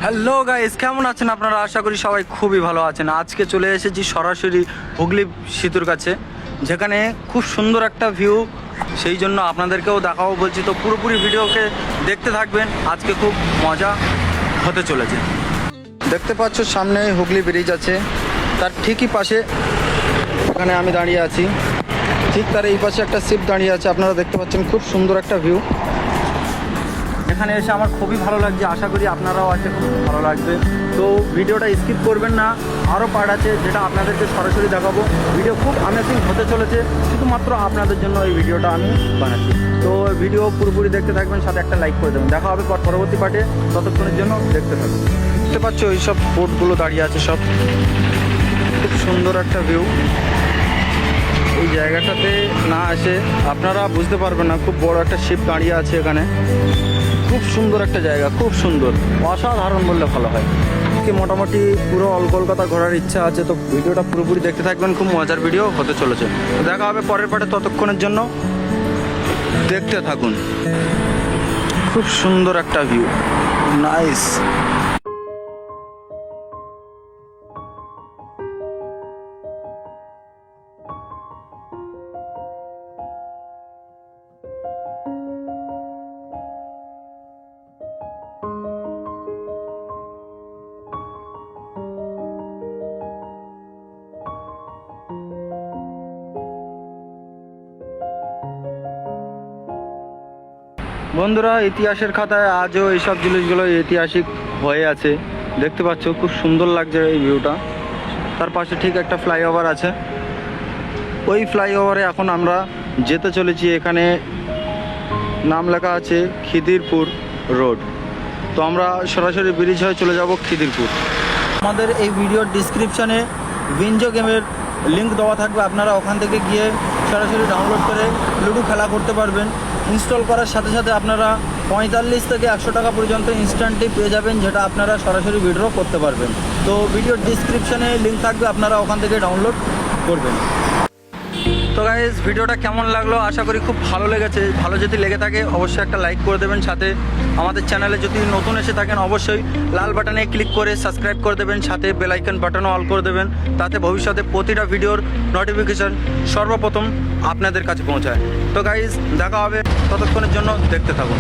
Hello guys, কেমন আছেন আপনারা? আশা করি সবাই খুবই ভালো আছেন। আজকে চলে এসেছি সরাসরি হুগলি সেতুর কাছে, যেখানে খুব সুন্দর একটা ভিউ, সেই জন্য আপনাদেরকেও দেখাবো বলছি। তো পুরোপুরি ভিডিওকে দেখতে থাকবেন, আজকে খুব মজা হতে চলেছে। দেখতে পাচ্ছ সামনে হুগলি ব্রিজ আছে, তার ঠিকই পাশে এখানে আমি দাঁড়িয়ে আছি, ঠিক তার এই পাশে একটা শিপ দাঁড়িয়ে আছে। আপনারা দেখতে পাচ্ছেন খুব সুন্দর একটা ভিউ। এখানে এসে আমার খুবই ভালো লাগছে, আশা করি আপনারাও আছে খুব ভালো লাগবে। তো ভিডিওটা স্কিপ করবেন না, আরও পার্ট আছে যেটা আপনাদেরকে সরাসরি দেখাবো। ভিডিও খুব অ্যামেজিং হতে চলেছে, শুধুমাত্র আপনাদের জন্য এই ভিডিওটা আমি বানাচ্ছি। তো ভিডিও পুরোপুরি দেখতে থাকবেন, সাথে একটা লাইক করে দেবেন। দেখা হবে পরবর্তী পার্টে, ততক্ষণের জন্য দেখতে থাকবেন। দেখতে পাচ্ছ ওই সব বোটগুলো দাঁড়িয়ে আছে, সব খুব সুন্দর একটা ভিউ। এই জায়গাটাতে না এসে আপনারা বুঝতে পারবেন না, খুব বড় একটা শিপ দাঁড়িয়ে আছে এখানে। খুব সুন্দর একটা জায়গা, খুব সুন্দর, অসাধারণ বললে ভালো হয়। কি মোটামুটি পুরো অল কলকাতা ঘোরার ইচ্ছা আছে, তো ভিডিওটা পুরোপুরি দেখতে থাকবেন, খুব মজার ভিডিও হতে চলেছে। দেখা হবে পরের পার্টে, ততক্ষণের জন্য দেখতে থাকুন। খুব সুন্দর একটা ভিউ, নাইস। বন্ধুরা, ইতিহাসের খাতায় আজও এইসব জিনিসগুলো ঐতিহাসিক হয়ে আছে। দেখতে পাচ্ছ খুব সুন্দর লাগছে এই ভিউটা। তার পাশে ঠিক একটা ফ্লাইওভার আছে, ওই ফ্লাইওভারে এখন আমরা যেতে চলেছি। এখানে নাম লেখা আছে খিদিরপুর রোড। তো আমরা সরাসরি ব্রিজ হয়ে চলে যাব খিদিরপুর। আমাদের এই ভিডিওর ডিসক্রিপশানে উইনজো গেমের লিঙ্ক দেওয়া থাকবে, আপনারা ওখান থেকে গিয়ে সরাসরি ডাউনলোড করে লুডো খেলা করতে পারবেন। ইনস্টল করার সাথে সাথে আপনারা 45 থেকে 100 টাকা পর্যন্ত ইনস্ট্যান্টলি পেয়ে যাবেন, যেটা আপনারা সরাসরি উইথড্র করতে পারবেন। তো ভিডিওর ডিসক্রিপশানে লিঙ্ক থাকবে, আপনারা ওখান থেকে ডাউনলোড করবেন। তো গাইস, ভিডিওটা কেমন লাগলো? আশা করি খুব ভালো লেগেছে। ভালো যদি লেগে থাকে অবশ্যই একটা লাইক করে দেবেন, সাথে আমাদের চ্যানেলে যদি নতুন এসে থাকেন অবশ্যই লাল বাটনে ক্লিক করে সাবস্ক্রাইব করে দেবেন, সাথে বেল আইকন বাটনও অল করে দেবেন, তাতে ভবিষ্যতে প্রতিটা ভিডিওর নোটিফিকেশন সর্বপ্রথম আপনাদের কাছে পৌঁছায়। তো গাইস, দেখা হবে, ততক্ষণের জন্য দেখতে থাকুন।